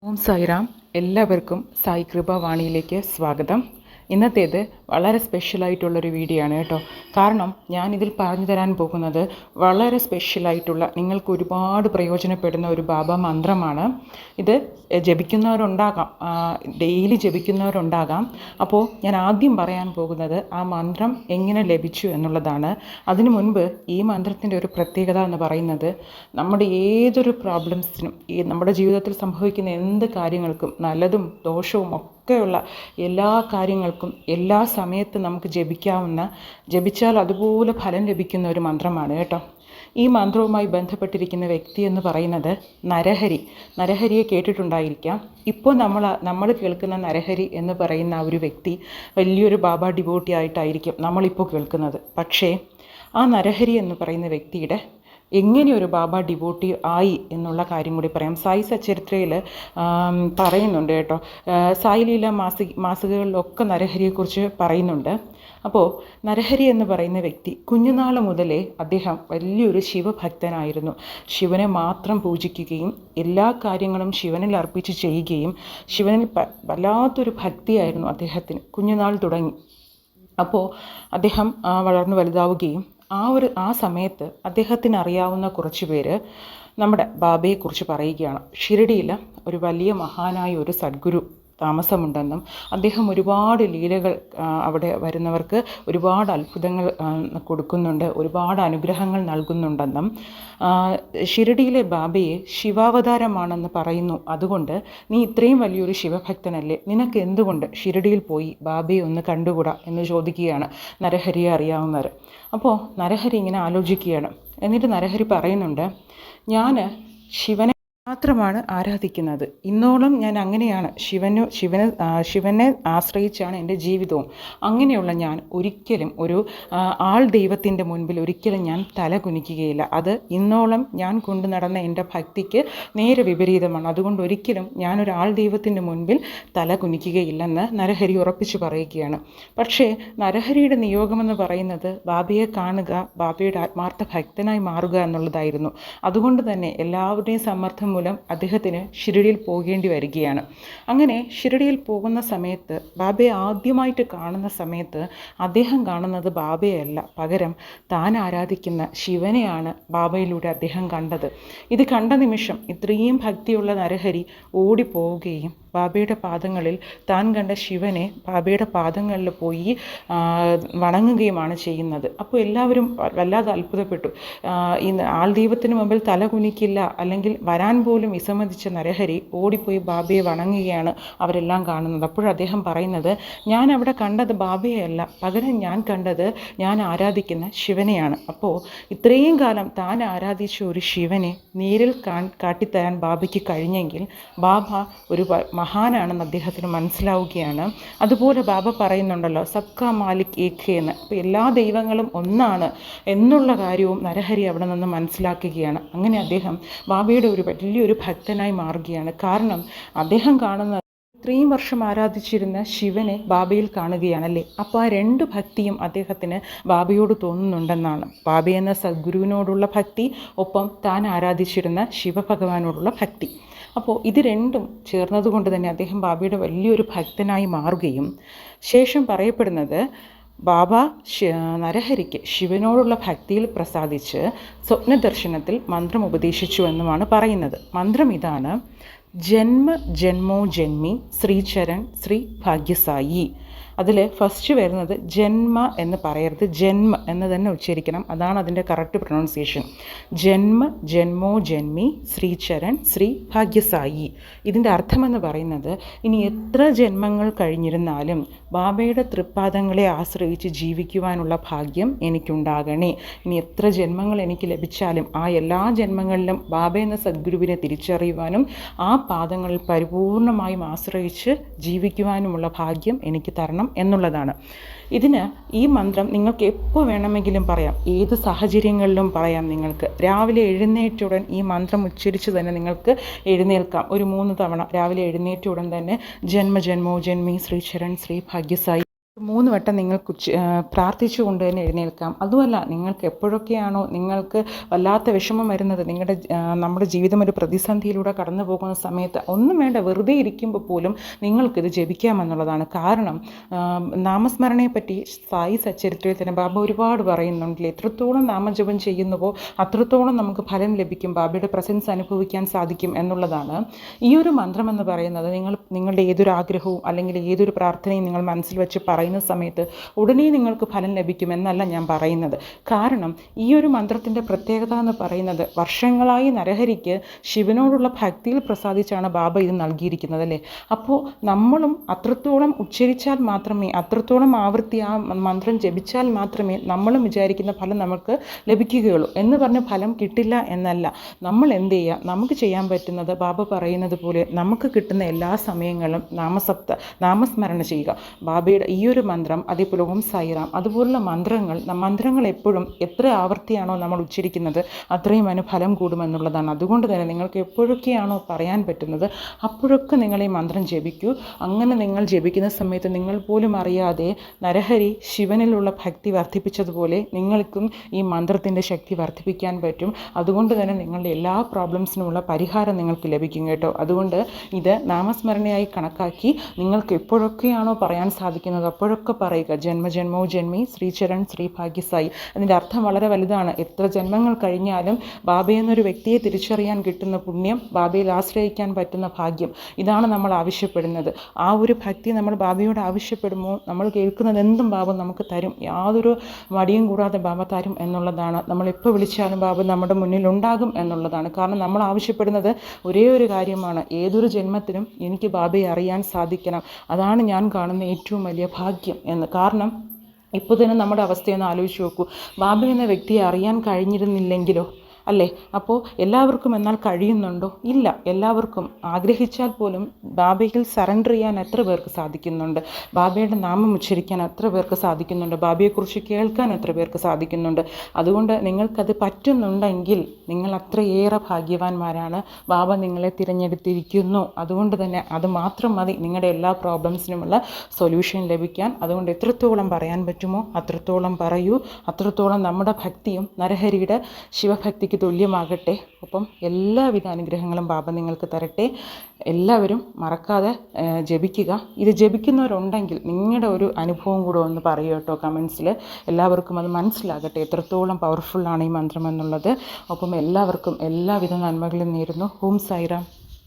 ഓം സായിറാം. എല്ലാവർക്കും സായി കൃപ വാണിയിലേക്ക് സ്വാഗതം. ഇന്നത്തേത് വളരെ സ്പെഷ്യലായിട്ടുള്ളൊരു വീഡിയോ ആണ് കേട്ടോ. കാരണം ഞാനിതിൽ പറഞ്ഞു തരാൻ പോകുന്നത് വളരെ സ്പെഷ്യലായിട്ടുള്ള നിങ്ങൾക്ക് ഒരുപാട് പ്രയോജനപ്പെടുന്ന ഒരു ബാബ മന്ത്രമാണ്. ഇത് ജപിക്കുന്നവരുണ്ടാകാം, ഡെയിലി ജപിക്കുന്നവരുണ്ടാകാം. അപ്പോൾ ഞാൻ ആദ്യം പറയാൻ പോകുന്നത് ആ മന്ത്രം എങ്ങനെ ലഭിച്ചു എന്നുള്ളതാണ്. അതിനു മുൻപ് ഈ മന്ത്രത്തിൻ്റെ ഒരു പ്രത്യേകത എന്ന് പറയുന്നത് നമ്മുടെ ഏതൊരു പ്രോബ്ലംസിനും നമ്മുടെ ജീവിതത്തിൽ സംഭവിക്കുന്ന എന്ത് കാര്യങ്ങൾക്കും നല്ലതും ദോഷവും ഒക്കെയുള്ള എല്ലാ കാര്യങ്ങൾക്കും എല്ലാ സമയത്തും നമുക്ക് ജപിച്ചാൽ അതുപോലെ ഫലം ലഭിക്കുന്ന ഒരു മന്ത്രമാണ് കേട്ടോ. ഈ മന്ത്രവുമായി ബന്ധപ്പെട്ടിരിക്കുന്ന വ്യക്തി എന്ന് പറയുന്നത് നരഹരിയെ കേട്ടിട്ടുണ്ടായിരിക്കാം. ഇപ്പോൾ നമ്മൾ കേൾക്കുന്ന നരഹരി എന്ന് പറയുന്ന ആ ഒരു വ്യക്തി വലിയൊരു ബാബ ഡിവോട്ടി ആയിട്ടായിരിക്കും നമ്മളിപ്പോൾ കേൾക്കുന്നത്. പക്ഷേ ആ നരഹരി എന്ന് പറയുന്ന വ്യക്തിയുടെ എങ്ങനെ ഒരു ബാബ ഡിവോട്ടി ആയി എന്നുള്ള കാര്യം കൂടി പറയാം. സായി സച്ചരിത്രയിൽ പറയുന്നുണ്ട് കേട്ടോ. സായി ലീല മാസികകളിലൊക്കെ നരഹരിയെക്കുറിച്ച് പറയുന്നുണ്ട്. അപ്പോൾ നരഹരി എന്ന് പറയുന്ന വ്യക്തി കുഞ്ഞുനാൾ മുതലേ അദ്ദേഹം വലിയൊരു ശിവഭക്തനായിരുന്നു. ശിവനെ മാത്രം പൂജിക്കുകയും എല്ലാ കാര്യങ്ങളും ശിവനിൽ അർപ്പിച്ച് ചെയ്യുകയും ശിവനിൽ വല്ലാത്തൊരു ഭക്തിയായിരുന്നു അദ്ദേഹത്തിന് കുഞ്ഞുനാൾ തുടങ്ങി. അപ്പോൾ അദ്ദേഹം വളർന്നു വലുതാവുകയും ആ സമയത്ത് അദ്ദേഹത്തിന് അറിയാവുന്ന കുറച്ച് പേര് നമ്മുടെ ബാബയെക്കുറിച്ച് പറയുകയാണ്. ഷിരഡിയിൽ ഒരു വലിയ മഹാനായ ഒരു സദ്ഗുരു താമസമുണ്ടെന്നും അദ്ദേഹം ഒരുപാട് ലീലകൾ അവിടെ വരുന്നവർക്ക് ഒരുപാട് അത്ഭുതങ്ങൾ കൊടുക്കുന്നുണ്ട്, ഒരുപാട് അനുഗ്രഹങ്ങൾ നൽകുന്നുണ്ടെന്നും ഷിരഡിയിലെ ബാബയെ ശിവാവതാരമാണെന്ന് പറയുന്നു. അതുകൊണ്ട് നീ ഇത്രയും വലിയൊരു ശിവഭക്തനല്ലേ, നിനക്ക് എന്തുകൊണ്ട് ഷിരഡിയിൽ പോയി ബാബയെ ഒന്ന് കണ്ടുകൂടാ എന്ന് ചോദിക്കുകയാണ് നരഹരിയെ അറിയാവുന്നവർ. അപ്പോൾ നരഹരി ഇങ്ങനെ ആലോചിക്കുകയാണ്. എന്നിട്ട് നരഹരി പറയുന്നുണ്ട്, ഞാൻ ശിവനെ മാത്രമാണ് ആരാധിക്കുന്നത്. ഇന്നോളം ഞാൻ അങ്ങനെയാണ്. ശിവനെ ആശ്രയിച്ചാണ് എൻ്റെ ജീവിതവും. അങ്ങനെയുള്ള ഞാൻ ഒരിക്കലും ഒരു ആൾ ദൈവത്തിൻ്റെ മുൻപിൽ ഒരിക്കലും ഞാൻ തല കുനിക്കുകയില്ല. അത് ഇന്നോളം ഞാൻ കൊണ്ടു നടന്ന എൻ്റെ ഭക്തിക്ക് നേരെ വിപരീതമാണ്. അതുകൊണ്ട് ഒരിക്കലും ഞാനൊരു ആൾ ദൈവത്തിൻ്റെ മുൻപിൽ തല കുനിക്കുകയില്ലെന്ന് നരഹരി ഉറപ്പിച്ചു പറയുകയാണ്. പക്ഷേ നരഹരിയുടെ നിയോഗമെന്ന് പറയുന്നത് ബാബയെ കാണുക, ബാബയുടെ ആത്മാർത്ഥ ഭക്തനായി മാറുക എന്നുള്ളതായിരുന്നു. അതുകൊണ്ട് തന്നെ എല്ലാവരുടെയും സമ്മർദ്ദം മൂലം അദ്ദേഹത്തിന് ഷിരഡിയിൽ പോകേണ്ടി വരികയാണ്. അങ്ങനെ ഷിരഡിയിൽ പോകുന്ന സമയത്ത് ബാബയെ ആദ്യമായിട്ട് കാണുന്ന സമയത്ത് അദ്ദേഹം കാണുന്നത് ബാബയെയല്ല, പകരം താൻ ആരാധിക്കുന്ന ശിവനെയാണ് ബാബയിലൂടെ അദ്ദേഹം കണ്ടത്. ഇത് കണ്ട നിമിഷം ഇത്രയും ഭക്തിയുള്ള നരഹരി ഓടിപ്പോവുകയും ബാബയുടെ പാദങ്ങളിൽ താൻ കണ്ട ശിവനെ ബാബയുടെ പാദങ്ങളിൽ പോയി വണങ്ങുകയുമാണ് ചെയ്യുന്നത്. അപ്പോൾ എല്ലാവരും വല്ലാതെ അത്ഭുതപ്പെട്ടു. ഈ ആൾ ദൈവത്തിന് മുമ്പിൽ തല കുനിക്കില്ല, അല്ലെങ്കിൽ വരാൻ പോലും വിസമ്മതിച്ച നരഹരി ഓടിപ്പോയി ബാബയെ വണങ്ങുകയാണ് അവരെല്ലാം കാണുന്നത്. അപ്പോഴദ്ദേഹം പറയുന്നത്, ഞാൻ അവിടെ കണ്ടത് ബാബയെയല്ല, പകരം ഞാൻ കണ്ടത് ഞാൻ ആരാധിക്കുന്ന ശിവനെയാണ്. അപ്പോൾ ഇത്രയും കാലം താൻ ആരാധിച്ച ഒരു ശിവനെ നേരിൽ കാട്ടിത്തരാൻ ബാബയ്ക്ക് കഴിഞ്ഞെങ്കിൽ ബാബ ഒരു മഹാനാണെന്ന് അദ്ദേഹത്തിന് മനസ്സിലാവുകയാണ്. അതുപോലെ ബാബ പറയുന്നുണ്ടല്ലോ, സബ്കാ മാലിക് ഏക് എന്ന്. അപ്പോൾ എല്ലാ ദൈവങ്ങളും ഒന്നാണ് എന്നുള്ള കാര്യവും നരഹരി അവിടെ നിന്ന് മനസ്സിലാക്കുകയാണ്. അങ്ങനെ അദ്ദേഹം ബാബയുടെ ഒരു വലിയൊരു ഭക്തനായി മാറുകയാണ്. കാരണം അദ്ദേഹം കാണുന്ന ഇത്രയും വർഷം ആരാധിച്ചിരുന്ന ശിവനെ ബാബയിൽ കാണുകയാണല്ലേ. അപ്പോൾ ആ രണ്ട് ഭക്തിയും അദ്ദേഹത്തിന് ബാബയോട് തോന്നുന്നുണ്ടെന്നാണ്. ബാബ എന്ന സദ്ഗുരുവിനോടുള്ള ഭക്തി, ഒപ്പം താൻ ആരാധിച്ചിരുന്ന ശിവഭഗവാനോടുള്ള ഭക്തി. അപ്പോൾ ഇത് രണ്ടും ചേർന്നതുകൊണ്ട് തന്നെ അദ്ദേഹം ബാബയുടെ വലിയൊരു ഭക്തനായി മാറുകയും ശേഷം പറയപ്പെടുന്നത് ബാബ നരഹരിക്ക് ശിവനോടുള്ള ഭക്തിയിൽ പ്രസാദിച്ച് സ്വപ്നദർശനത്തിൽ മന്ത്രം ഉപദേശിച്ചു എന്നുമാണ് പറയുന്നത്. മന്ത്രം ഇതാണ്: ജന്മ ജന്മോ ജന്മി ശ്രീചരൺ ശ്രീ ഭാഗ്യസായി. അതിൽ ഫസ്റ്റ് വരുന്നത് ജന്മ എന്ന് പറയരുത്, ജന്മ എന്ന് തന്നെ ഉച്ചരിക്കണം. അതാണ് അതിൻ്റെ കറക്റ്റ് പ്രൊണൗൺസിയേഷൻ. ജന്മ ജന്മോ ജന്മി ശ്രീചരൺ ശ്രീ ഭാഗ്യസായി. ഇതിൻ്റെ അർത്ഥമെന്ന് പറയുന്നത്, ഇനി എത്ര ജന്മങ്ങൾ കഴിഞ്ഞിരുന്നാലും ബാബയുടെ തൃപ്പാദങ്ങളെ ആശ്രയിച്ച് ജീവിക്കുവാനുള്ള ഭാഗ്യം എനിക്കുണ്ടാകണേ. ഇനി എത്ര ജന്മങ്ങൾ എനിക്ക് ലഭിച്ചാലും ആ എല്ലാ ജന്മങ്ങളിലും ബാബ എന്ന സദ്ഗുരുവിനെ തിരിച്ചറിയുവാനും ആ പാദങ്ങളിൽ പരിപൂർണമായും ആശ്രയിച്ച് ജീവിക്കുവാനുമുള്ള ഭാഗ്യം എനിക്ക് തരണം എന്നുള്ളതാണ്. ഈ മന്ത്രം നിങ്ങൾക്ക് എപ്പോൾ വേണമെങ്കിലും പറയാം, ഏത് സാഹചര്യങ്ങളിലും പറയാം. നിങ്ങൾക്ക് രാവിലെ എഴുന്നേറ്റുടൻ ഈ മന്ത്രം ഉച്ചരിച്ച് തന്നെ നിങ്ങൾക്ക് എഴുന്നേൽക്കാം. ഒരു 3 തവണ രാവിലെ എഴുന്നേറ്റുടൻ തന്നെ ജന്മ ജന്മോ ജന്മി ശ്രീചരൺ ശ്രീ ഭാഗ്യസായി 3 വട്ടം നിങ്ങൾക്ക് പ്രാർത്ഥിച്ചുകൊണ്ട് തന്നെ എഴുന്നേൽക്കാം. അതുമല്ല, നിങ്ങൾക്ക് എപ്പോഴൊക്കെയാണോ നിങ്ങൾക്ക് വല്ലാത്ത വിഷമം വരുന്നത്, നമ്മുടെ ജീവിതം ഒരു പ്രതിസന്ധിയിലൂടെ കടന്നു പോകുന്ന സമയത്ത് ഒന്നും വേണ്ട, വെറുതെ ഇരിക്കുമ്പോൾ പോലും നിങ്ങൾക്കിത് ജപിക്കാമെന്നുള്ളതാണ്. കാരണം നാമസ്മരണയെപ്പറ്റി സായി സച്ചരിത്രത്തിൽ തന്നെ ബാബ ഒരുപാട് പറയുന്നുണ്ടല്ലേ, എത്രത്തോളം നാമജപം ചെയ്യുന്നുവോ അത്രത്തോളം നമുക്ക് ഫലം ലഭിക്കും, ബാബയുടെ പ്രസൻസ് അനുഭവിക്കാൻ സാധിക്കും എന്നുള്ളതാണ്. ഈ ഒരു മന്ത്രം എന്ന് പറയുന്നത് നിങ്ങളുടെ ഏതൊരു ആഗ്രഹവും അല്ലെങ്കിൽ ഏതൊരു പ്രാർത്ഥനയും നിങ്ങൾ മനസ്സിൽ വെച്ച് പറയുന്ന സമയത്ത് ഉടനെ നിങ്ങൾക്ക് ഫലം ലഭിക്കുമെന്നല്ല ഞാൻ പറയുന്നത്. കാരണം ഈ ഒരു മന്ത്രത്തിൻ്റെ പ്രത്യേകത എന്ന് പറയുന്നത്, വർഷങ്ങളായി നരഹരിക്ക് ശിവനോടുള്ള ഭക്തിയിൽ പ്രസാദിച്ചാണ് ബാബ ഇത് നൽകിയിരിക്കുന്നത് അല്ലേ. അപ്പോൾ നമ്മളും അത്രത്തോളം ഉച്ചരിച്ചാൽ മാത്രമേ, അത്രത്തോളം ആവൃത്തി ആ മന്ത്രം ജപിച്ചാൽ മാത്രമേ നമ്മളും വിചാരിക്കുന്ന ഫലം നമുക്ക് ലഭിക്കുകയുള്ളൂ. എന്ന് പറഞ്ഞ് ഫലം കിട്ടില്ല എന്നല്ല. നമ്മൾ എന്ത് ചെയ്യുക, നമുക്ക് ചെയ്യാൻ പറ്റുന്നത് ബാബ പറയുന്നത് പോലെ നമുക്ക് കിട്ടുന്ന എല്ലാ സമയങ്ങളും നാമസ്മരണ ചെയ്യുക. ബാബയുടെ ഈ ഒരു മന്ത്രം, അതേപോലെ ഓം സായിറാം, അതുപോലുള്ള മന്ത്രങ്ങൾ എപ്പോഴും എത്ര ആവർത്തിയാണോ നമ്മൾ ഉച്ചരിക്കുന്നത് അത്രയും അതിന് ഫലം കൂടുമെന്നുള്ളതാണ്. അതുകൊണ്ട് തന്നെ നിങ്ങൾക്ക് എപ്പോഴൊക്കെയാണോ പറയാൻ പറ്റുന്നത് അപ്പോഴൊക്കെ നിങ്ങൾ ഈ മന്ത്രം ജപിക്കൂ. അങ്ങനെ നിങ്ങൾ ജപിക്കുന്ന സമയത്ത് നിങ്ങൾ പോലും അറിയാതെ നരഹരി ശിവനിലുള്ള ഭക്തി വർദ്ധിപ്പിച്ചതുപോലെ നിങ്ങൾക്കും ഈ മന്ത്രത്തിൻ്റെ ശക്തി വർദ്ധിപ്പിക്കാൻ പറ്റും. അതുകൊണ്ട് തന്നെ നിങ്ങളുടെ എല്ലാ പ്രോബ്ലംസിനുമുള്ള പരിഹാരം നിങ്ങൾക്ക് ലഭിക്കും കേട്ടോ. അതുകൊണ്ട് ഇത് നാമസ്മരണയായി കണക്കാക്കി നിങ്ങൾക്ക് എപ്പോഴൊക്കെയാണോ പറയാൻ സാധിക്കുന്നത് അപ്പോഴൊക്കെ പറയുക. ജന്മജന്മോ ജന്മി ശ്രീചരൺ ശ്രീ ഭാഗ്യസായി. അതിൻ്റെ അർത്ഥം വളരെ വലുതാണ്. എത്ര ജന്മങ്ങൾ കഴിഞ്ഞാലും ബാബയെന്നൊരു വ്യക്തിയെ തിരിച്ചറിയാൻ കിട്ടുന്ന പുണ്യം, ബാബയിൽ ആശ്രയിക്കാൻ പറ്റുന്ന ഭാഗ്യം, ഇതാണ് നമ്മൾ ആവശ്യപ്പെടുന്നത്. ആ ഒരു ഭക്തി നമ്മൾ ബാബയോട് ആവശ്യപ്പെടുമ്പോൾ നമ്മൾ കേൾക്കുന്നത് എന്തും ബാബ നമുക്ക് തരും. യാതൊരു മടിയും കൂടാതെ ബാബ തരും എന്നുള്ളതാണ്. നമ്മൾ എപ്പോൾ വിളിച്ചാലും ബാബ നമ്മുടെ മുന്നിൽ ഉണ്ടാകും എന്നുള്ളതാണ്. കാരണം നമ്മൾ ആവശ്യപ്പെടുന്നത് ഒരേ ഒരു കാര്യമാണ്, ഏതൊരു ജന്മത്തിലും എനിക്ക് ബാബയെ അറിയാൻ സാധിക്കണം. അതാണ് ഞാൻ കാണുന്ന ഏറ്റവും വലിയ ഭാഗ്യം എന്ന്. കാരണം ഇപ്പോൾ തന്നെ നമ്മുടെ അവസ്ഥയൊന്ന് ആലോചിച്ച് നോക്കൂ. ബാബ എന്ന വ്യക്തിയെ അറിയാൻ കഴിഞ്ഞിരുന്നില്ലെങ്കിലോ അല്ലേ? അപ്പോൾ എല്ലാവർക്കും എന്നാൽ കഴിയുന്നുണ്ടോ? ഇല്ല. എല്ലാവർക്കും ആഗ്രഹിച്ചാൽ പോലും ബാബയിൽ സറണ്ടർ ചെയ്യാൻ എത്ര പേർക്ക് സാധിക്കുന്നുണ്ട്? ബാബയുടെ നാമം ഉച്ചരിക്കാൻ എത്ര പേർക്ക് സാധിക്കുന്നുണ്ട്? ബാബയെക്കുറിച്ച് കേൾക്കാൻ എത്ര പേർക്ക് സാധിക്കുന്നുണ്ട്? അതുകൊണ്ട് നിങ്ങൾക്കത് പറ്റുന്നുണ്ടെങ്കിൽ നിങ്ങൾ അത്രയേറെ ഭാഗ്യവാന്മാരാണ്. ബാബ നിങ്ങളെ തിരഞ്ഞെടുത്തിരിക്കുന്നു. അതുകൊണ്ട് തന്നെ അത് മാത്രം മതി നിങ്ങളുടെ എല്ലാ പ്രോബ്ലംസിനുമുള്ള സൊല്യൂഷൻ ലഭിക്കാൻ. അതുകൊണ്ട് എത്രത്തോളം പറയാൻ പറ്റുമോ അത്രത്തോളം പറയൂ. അത്രത്തോളം നമ്മുടെ ഭക്തിയും നരഹരിയുടെ ശിവഭക്തിക്ക് തുല്യമാകട്ടെ. ഒപ്പം എല്ലാവിധ അനുഗ്രഹങ്ങളും ബാബ നിങ്ങൾക്ക് തരട്ടെ. എല്ലാവരും മറക്കാതെ ജപിക്കുക. ഇത് ജപിക്കുന്നവരുണ്ടെങ്കിൽ നിങ്ങളുടെ ഒരു അനുഭവം കൂടെ ഒന്ന് പറയൂ കേട്ടോ കമൻസിൽ. എല്ലാവർക്കും അത് മനസ്സിലാകട്ടെ എത്രത്തോളം പവർഫുള്ളാണ് ഈ മന്ത്രം എന്നുള്ളത്. ഒപ്പം എല്ലാവർക്കും എല്ലാവിധ നന്മകളും നേരുന്നു. ഓം സായിറാം.